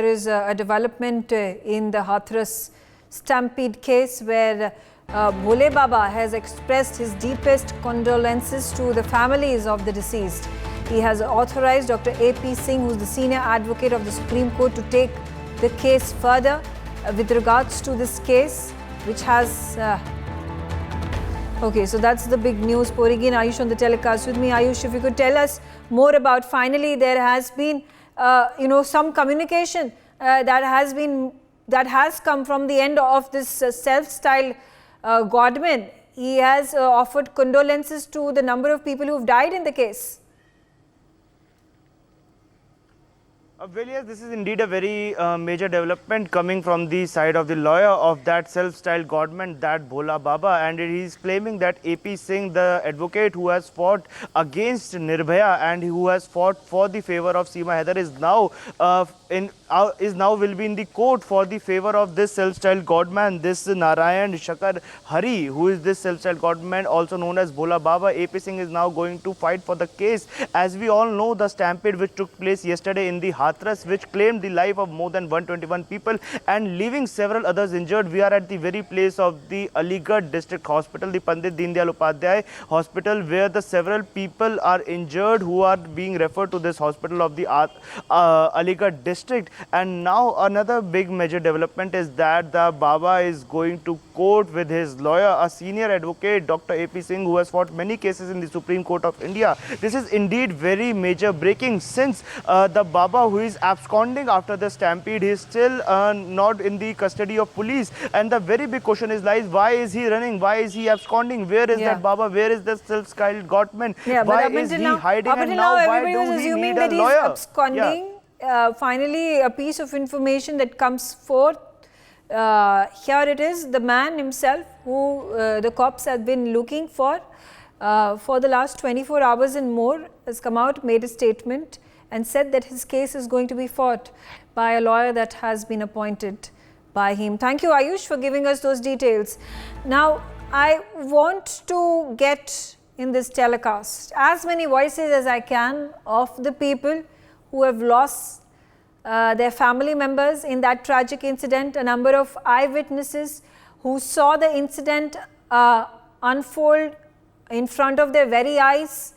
there is a development in the Hathras stampede case where Bhole Baba has expressed his deepest condolences to the families of the deceased. He has authorized Dr. A.P. Singh, who is the senior advocate of the Supreme Court, to take the case further with regards to this case, which has... Okay, so that's the big news. Porigi and Ayush on the telecast with me. Ayush, if you could tell us more about, finally there has been, some communication that has come from the end of this self-styled Godman. He has offered condolences to the number of people who have died in the case. Well, yes, this is indeed a very major development coming from the side of the lawyer of that self-styled government, that Bhola Baba, and he is claiming that A.P. Singh, the advocate who has fought against Nirbhaya and who has fought for the favor of Seema Haider, is now will be in the court for the favor of this self-styled godman, this Narayan Shakar Hari, who is this self-styled godman, also known as Bhola Baba. A.P. Singh is now going to fight for the case. As we all know, the stampede which took place yesterday in the Hathras, which claimed the life of more than 121 people and leaving several others injured. We are at the very place of the Aligarh District Hospital, the Pandit Deen Dayal Upadhyay Hospital, where the several people are injured who are being referred to this hospital of the Aligarh District. And now another big major development is that the Baba is going to court with his lawyer, a senior advocate, Dr. A.P. Singh, who has fought many cases in the Supreme Court of India. This is indeed very major breaking, since the Baba, who is absconding after the stampede, he is still not in the custody of police. And the very big question is why is he running? Why is he absconding? Where is that Baba? Where is the self-styled Godman? Why is he hiding? And now why do we need a lawyer? Absconding. Finally, a piece of information that comes forth. Here it is, the man himself who the cops have been looking for the last 24 hours and more has come out, made a statement and said that his case is going to be fought by a lawyer that has been appointed by him. Thank you, Ayush, for giving us those details. Now, I want to get in this telecast as many voices as I can of the people who have lost their family members in that tragic incident, a number of eyewitnesses who saw the incident unfold in front of their very eyes.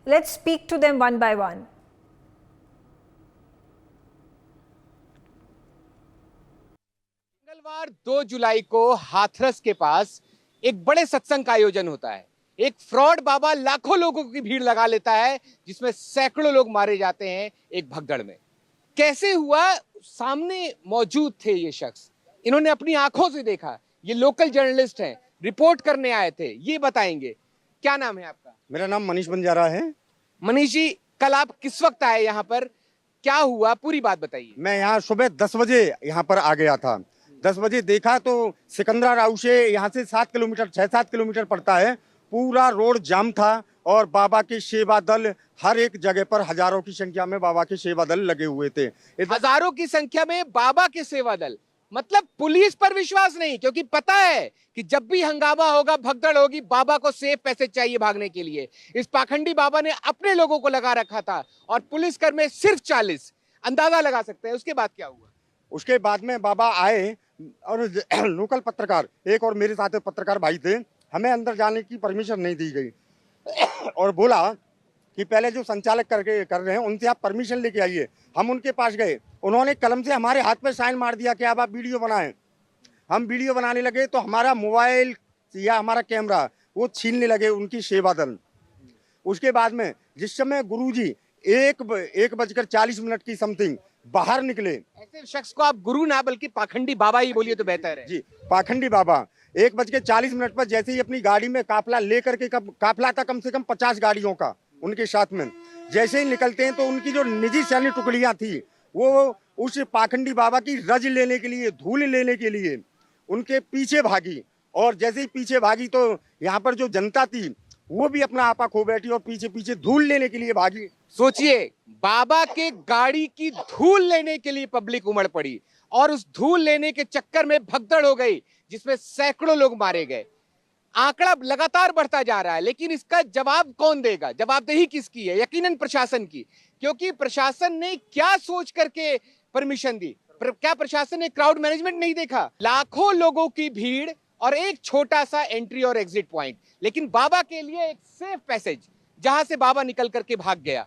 Let's speak to them one by one. मंगलवार 2 जुलाई को हाथरस के पास एक बड़े सत्संग का आयोजन होता है। एक फ्रॉड बाबा लाखों लोगों की भीड़ लगा लेता है, जिसमें सैकड़ों लोग मारे जाते हैं एक भगदड़ में। कैसे हुआ? सामने मौजूद थे ये शख्स, इन्होंने अपनी आंखों से देखा। ये लोकल जर्नलिस्ट हैं, रिपोर्ट करने आए थे, ये बताएंगे। क्या नाम है आपका? मेरा नाम मनीष बंजारा है। मनीष जी, कल आप किस वक्त आए यहाँ पर? क्या हुआ, पूरी बात बताइए। मैं यहाँ सुबह 10 बजे यहाँ पर आ गया था। 10 बजे देखा तो सिकंदरा राव से यहाँ से 6-7 किलोमीटर पड़ता है। पूरा रोड जाम था और बाबा के सेवा दल हर एक जगह पर हजारों की संख्या में बाबा के सेवा दल लगे हुए थे। हजारों की संख्या में बाबा के सेवा दल, मतलब पुलिस पर विश्वास नहीं, क्योंकि पता है कि जब भी हंगामा होगा, भगदड़ होगी, बाबा को सेफ पैसेज चाहिए भागने के लिए। इस पाखंडी बाबा ने अपने लोगों को लगा रखा था और पुलिसकर्मी सिर्फ 40। अंदाजा लगा सकते हैं उसके बाद क्या हुआ। उसके बाद में बाबा आए और लोकल पत्रकार, एक और मेरे साथ पत्रकार भाई थे, हमें अंदर जाने की परमिशन नहीं दी गई और बोला कि पहले जो संचालक कर रहे हैं उनसे आप परमिशन लेके आइए। हम उनके पास गए, उन्होंने कलम से हमारे हाथ पे साइन मार दिया कि अब आप वीडियो बनाएं। हम वीडियो बनाने लगे तो हमारा मोबाइल या हमारा कैमरा वो छीनने लगे उनकी सेवा दल। उसके बाद में जिस समय गुरुजी 1:40 की समथिंग बाहर निकले। ऐसे शख्स को आप गुरु ना बल्कि पाखंडी बाबा ही बोलिए तो बेहतर है। जी, पाखंडी बाबा 1:40 पर जैसे ही अपनी गाड़ी में काफला लेकर के, काफला था कम से कम 50 गाड़ियों का उनके साथ में, जैसे ही निकलते हैं तो उनकी जो निजी सैन्य टुकड़ियां थी वो उस पाखंडी बाबा की रज लेने के लिए, धूल लेने के लिए उनके पीछे भागी। और जैसे ही पीछे भागी तो यहाँ पर जो जनता थी वो भी अपना आपा खो बैठी और पीछे पीछे धूल लेने के लिए भागी। सोचिए, बाबा के गाड़ी की धूल लेने के लिए पब्लिक उमड़ पड़ी और उस धूल लेने के चक्कर में भगदड़ हो गई, जिसमें सैकड़ों लोग मारे गए। आंकड़ा लगातार बढ़ता जा रहा है, लेकिन इसका जवाब कौन देगा? जवाबदेही किसकी है? यकीनन प्रशासन की, क्योंकि प्रशासन ने क्या सोच करके परमिशन दी। क्या प्रशासन ने क्राउड मैनेजमेंट नहीं देखा? लाखों लोगों की भीड़ और एक छोटा सा एंट्री और एग्जिट पॉइंट, लेकिन बाबा के लिए एक सेफ पैसेज जहां से बाबा निकल करके भाग गया।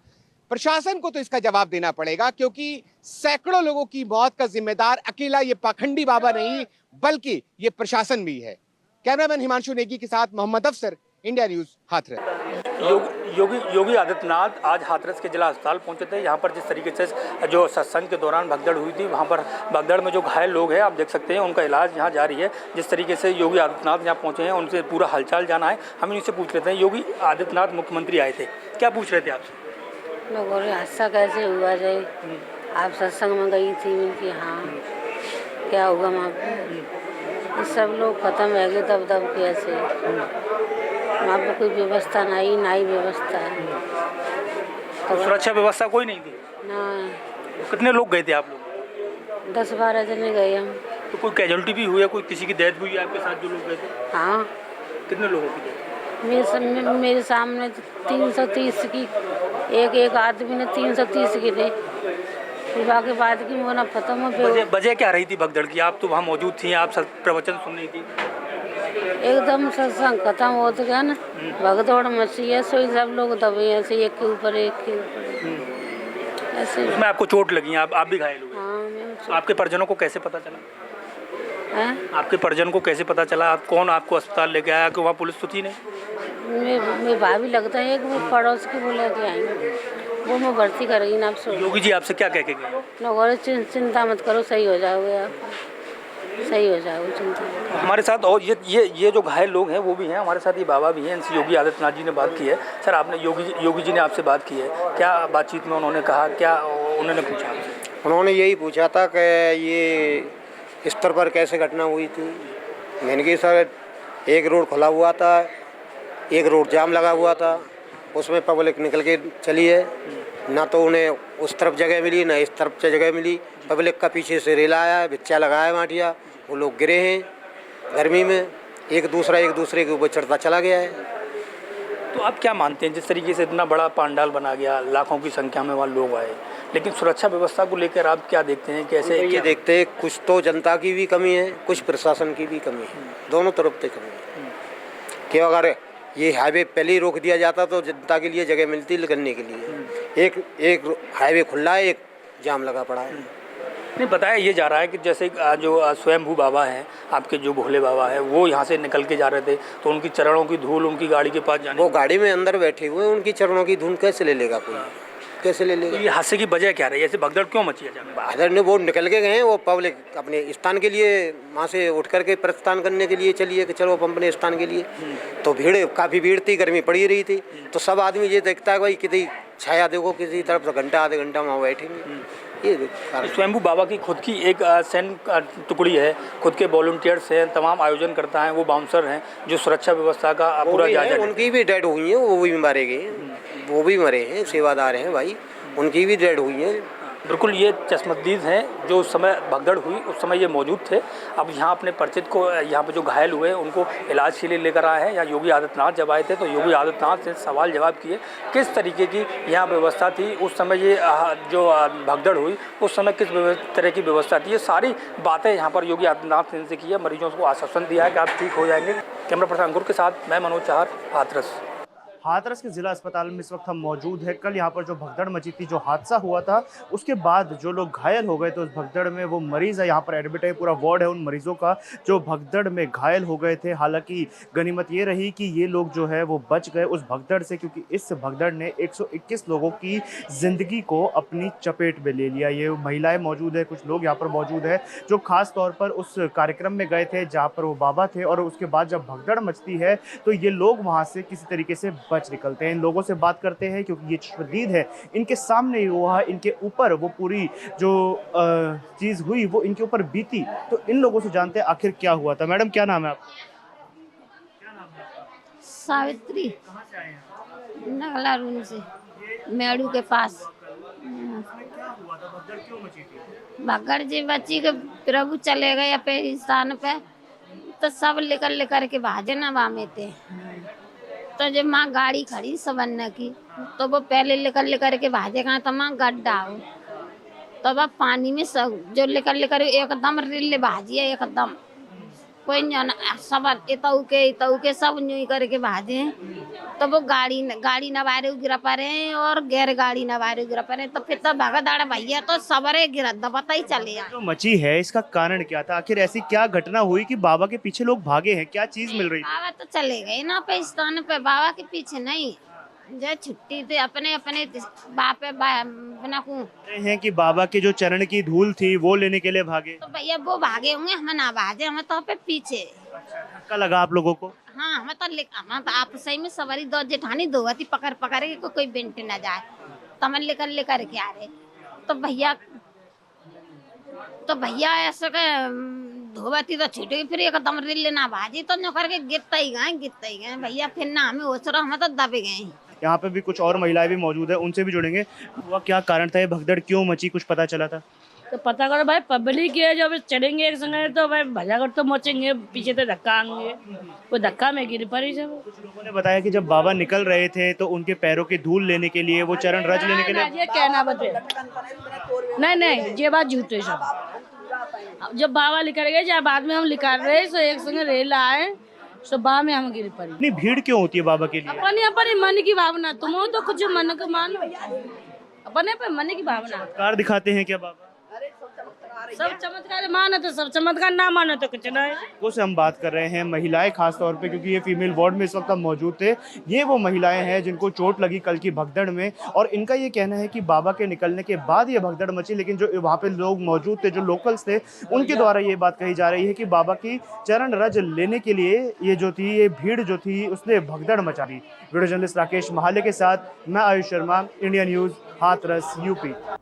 प्रशासन को तो इसका जवाब देना पड़ेगा, क्योंकि सैकड़ों लोगों की मौत का जिम्मेदार अकेला ये पाखंडी बाबा नहीं, बल्कि ये प्रशासन भी है। कैमरामैन हिमांशु नेगी के साथ मोहम्मद अफसर, इंडिया न्यूज, हाथरस। योगी आदित्यनाथ आज हाथरस के जिला अस्पताल पहुंचे थे। यहाँ पर जिस तरीके से जो सत्संग के दौरान भगदड़ हुई थी, वहाँ पर भगदड़ में जो घायल लोग हैं आप देख सकते हैं, उनका इलाज यहाँ जारी है। जिस तरीके से योगी आदित्यनाथ यहाँ पहुँचे हैं, उनसे पूरा हालचाल जाना है। हम इनसे पूछ लेते हैं, योगी आदित्यनाथ मुख्यमंत्री आए थे, क्या पूछ रहे थे आपसे? लोगों ने हादसा कैसे हुआ जाए, आप सत्संग में गई थी उनकी, हाँ क्या हुआ वहाँ पे, सब लोग खत्म हो गए तब कैसे, वहाँ पे कोई व्यवस्था नहीं व्यवस्था है। तो सुरक्षा व्यवस्था कोई नहीं थी ना। कितने लोग गए थे आप लोग? 10-12 जने गए हम। तो कोई कैजुअलिटी भी हुई है, कोई किसी की डेथ हुई है आपके साथ जो लोग गए थे? हाँ। कितने लोगों की डेथ? मेरे सामने 330 की, एक आदमी ने 330 की थे, विवाह के बाद की मोना खत्म हो। वजह क्या रही थी भगदड़ की? आप तो वहाँ मौजूद थी, आप प्रवचन सुन रही थी। एकदम सत्संग खत्म हो तो गया ना, भगदौड़ मची है, सोई सब लोग दबे ऐसे एक के ऊपर ऐसे। उसमें आपको चोट लगी, आप भी घायल हुए? हाँ। आपके परिजनों को कैसे पता चला? आपके परिजन को कैसे पता चला? आप कौन आपको अस्पताल लेके आया? कि वहाँ पुलिस तो थी नहीं? मेरे भाभी लगता है, एक वो पड़ोस के बोले के आएंगे, वो मैं भर्ती करेगी ना। आप योगी जी आपसे क्या कह के गए? लोगों चिंता मत करो, सही हो जाओगे आप, सही हो जाओगे, चिंता। हमारे साथ और ये जो घायल लोग हैं वो भी हैं हमारे साथ, ये बाबा भी हैं, इनसे योगी आदित्यनाथ जी ने बात की है। सर, आपने योगी जी ने आपसे बात की है, क्या बातचीत में उन्होंने कहा, क्या उन्होंने पूछा आपसे? उन्होंने यही पूछा था कि ये स्तर पर कैसे घटना हुई थी। मैंने कहा सर, एक रोड खुला हुआ था, एक रोड जाम लगा हुआ था, उसमें पब्लिक निकल के चली है, ना तो उन्हें उस तरफ जगह मिली ना इस तरफ से जगह मिली। पब्लिक का पीछे से रेला आया, बिच्चा लगाया माटिया, वो लोग गिरे हैं गर्मी में, एक दूसरे के ऊपर चढ़ता चला गया है। तो आप क्या मानते हैं, जिस तरीके से इतना बड़ा पंडाल बना गया, लाखों की संख्या में वहाँ लोग आए, लेकिन सुरक्षा व्यवस्था को लेकर आप क्या देखते हैं? कैसे ये देखते हैं, कुछ तो जनता की भी कमी है, कुछ प्रशासन की भी कमी है, दोनों तरफ से कमी है। कि अगर ये हाईवे पहले ही रोक दिया जाता तो जनता के लिए जगह मिलती निकलने के लिए। एक हाईवे खुला है, एक जाम लगा पड़ा है। नहीं, बताया ये जा रहा है कि जैसे जो स्वयंभू बाबा हैं, आपके जो भोले बाबा हैं, वो यहाँ से निकल के जा रहे थे, तो उनकी चरणों की धूल उनकी गाड़ी के पास जाने, वो गाड़ी में अंदर बैठे हुए, उनकी चरणों की धूल कैसे ले लेगा कोई, कैसे ले लेगा? ये हादसे की वजह क्या रही है? ऐसे भगदड़ क्यों मची है? बादर ने वो निकल के गए हैं, वो पब्लिक अपने स्थान के लिए वहाँ से उठ करके प्रस्थान करने के लिए चलिए कि चलो अपने स्थान के लिए। तो काफ़ी भीड़ थी, गर्मी पड़ी रही थी, तो सब आदमी ये देखता है भाई किसी छाया देखो किसी तरफ, तो घंटा आधे घंटा वहाँ बैठेंगे। ये स्वयंभू बाबा की खुद की एक सैन्य टुकड़ी है, खुद के वॉलंटियर्स हैं, तमाम आयोजन करता है, वो बाउंसर हैं जो सुरक्षा व्यवस्था का पूरा जायजा। उनकी भी डेड हुई है, वो भी मारे गए, वो भी मरे हैं, सेवादार हैं भाई, उनकी भी डेड हुई है। बिल्कुल, ये चश्मदीद हैं जो उस समय भगदड़ हुई उस समय ये मौजूद थे। अब यहाँ अपने परिचित को, यहाँ पे जो घायल हुए उनको इलाज के लिए लेकर आए हैं। यहाँ योगी आदित्यनाथ जब आए थे तो योगी आदित्यनाथ से सवाल जवाब किए, किस तरीके की यहाँ व्यवस्था थी उस समय, ये जो भगदड़ हुई उस समय किस तरह की व्यवस्था थी, ये सारी बातें यहाँ पर योगी आदित्यनाथ ने इनसे की है। मरीजों को आश्वासन दिया है कि आप ठीक हो जाएंगे। कैमरा पर्सन अंकुर के साथ मैं मनोज चाहर, हाथरस। हाथरस के ज़िला अस्पताल में इस वक्त हम मौजूद हैं। कल यहाँ पर जो भगदड़ मची थी, जो हादसा हुआ था, उसके बाद जो लोग घायल हो गए थे उस भगदड़ में, वो मरीज़ है यहाँ पर एडमिट है, पूरा वार्ड है उन मरीज़ों का जो भगदड़ में घायल हो गए थे। हालांकि गनीमत ये रही कि ये लोग जो है वो बच गए उस भगदड़ से, क्योंकि इस भगदड़ ने 121 लोगों की ज़िंदगी को अपनी चपेट में ले लिया। ये महिलाएँ मौजूद है, कुछ लोग यहाँ पर मौजूद है जो ख़ास तौर पर उस कार्यक्रम में गए थे जहाँ पर वो बाबा थे, और उसके बाद जब भगदड़ मचती है तो ये लोग वहाँ से किसी तरीके से बच निकलते हैं। इन लोगों से बात करते हैं क्योंकि ये शदीद है, इनके सामने ही हुआ, इनके ऊपर वो पूरी जो चीज़ हुई वो इनके ऊपर बीती। तो इन लोगों से जानते हैं आखिर क्या हुआ था। मैडम, क्या नाम है आपका? सावित्री। कहाँ से आए हैं? नगला रूम से, मेड़ू के पास। क्या हुआ था? भगदड़ क्यों मची थी? भगड़ जी बच्ची के प्रभु चले गए अपने स्थान पे, तो सब लेकर के भाजे ना वामे थे। तो जब माँ गाड़ी खड़ी सबन्ना की, तो वो पहले लेकर के भाजे कहा तो माँ गड्ढा हो, तो अब पानी में सब जो लेकर लेकर एकदम रिले भाजी है एकदम कोई न सब इतऊ के सब न्यू करके भाजे तो वो गाड़ी नवारे गिरा पड़े और गैर गाड़ी नवारे गिरा पड़े तो फिर तो भगदड़ भैया तो सबरे गिरा दबता ही चले जाए। जो मची है इसका कारण क्या था, आखिर ऐसी क्या घटना हुई कि बाबा के पीछे लोग भागे हैं, क्या चीज मिल रही थी? बाबा तो चले गए ना पे स्थान पे, बाबा के पीछे नहीं, जो छुट्टी थे अपने अपने बापे बना को हैं कि बाबा के जो चरण की धूल थी वो लेने के लिए भागे। तो भैया वो भागे होंगे, हमें ना भागे, हमें तो पे पीछे। धक्का लगा आप लोगों को? हाँ हमें तो आप सही में सवारी दो जेठानी दो थी पकड़ पकड़ के कोई बेंट ना जाए तो हमें लेकर के आ रहे तो भैया ऐसे के धोबती तो छूट गई, फिर एकदम रिल ना भाजी तो नो करके गिरता ही गए भैया, फिर ना हमें ओसरा हमें तो दबे गए। यहाँ पे भी कुछ और महिलाएं भी मौजूद है, उनसे भी जुड़ेंगे। वह क्या कारण था, ये भगदड़ क्यों मची, कुछ पता चला था? तो पता करो भाई, पब्लिक है जो चढ़ेंगे एक संग तो भाई भजाकर तो मचेंगे, पीछे तो धक्का आएंगे, वो धक्का में गिर पड़ी सब। कुछ लोगों ने बताया कि जब बाबा निकल रहे थे तो उनके पैरों की धूल लेने के लिए, वो चरण रज लेने के लिए। ये कहना बते नहीं ये बात झूठ है सब। जब बाबा निकल गए जब बाद में हम निकाल रहे तो एक संग रेल आए तो बा में हम गिर पड़ी। इतनी भीड़ क्यों होती है बाबा के लिए? अपनी मन की भावना, तुम हो तो कुछ मन को मानो, अपने पे मन की भावना। चमत्कार दिखाते हैं क्या बाबा? सब चमत्कार मानो तो सब चमत्कार, ना मानो तो कुछ नहीं। से हम बात कर रहे हैं महिलाएं खास तौर पे, क्योंकि ये फीमेल वार्ड में इस वक्त हम मौजूद थे। ये वो महिलाएं हैं जिनको चोट लगी कल की भगदड़ में, और इनका ये कहना है कि बाबा के निकलने के बाद ये भगदड़ मची, लेकिन जो वहाँ पे लोग मौजूद थे, जो लोकल्स थे, उनके द्वारा ये बात कही जा रही है कि बाबा की चरण रज लेने के लिए ये भीड़ जो थी उसने भगदड़ मचा दी। वीडियो जर्नलिस्ट राकेश महाले के साथ मैं Ayush Sharma, India news, Hathras, UP.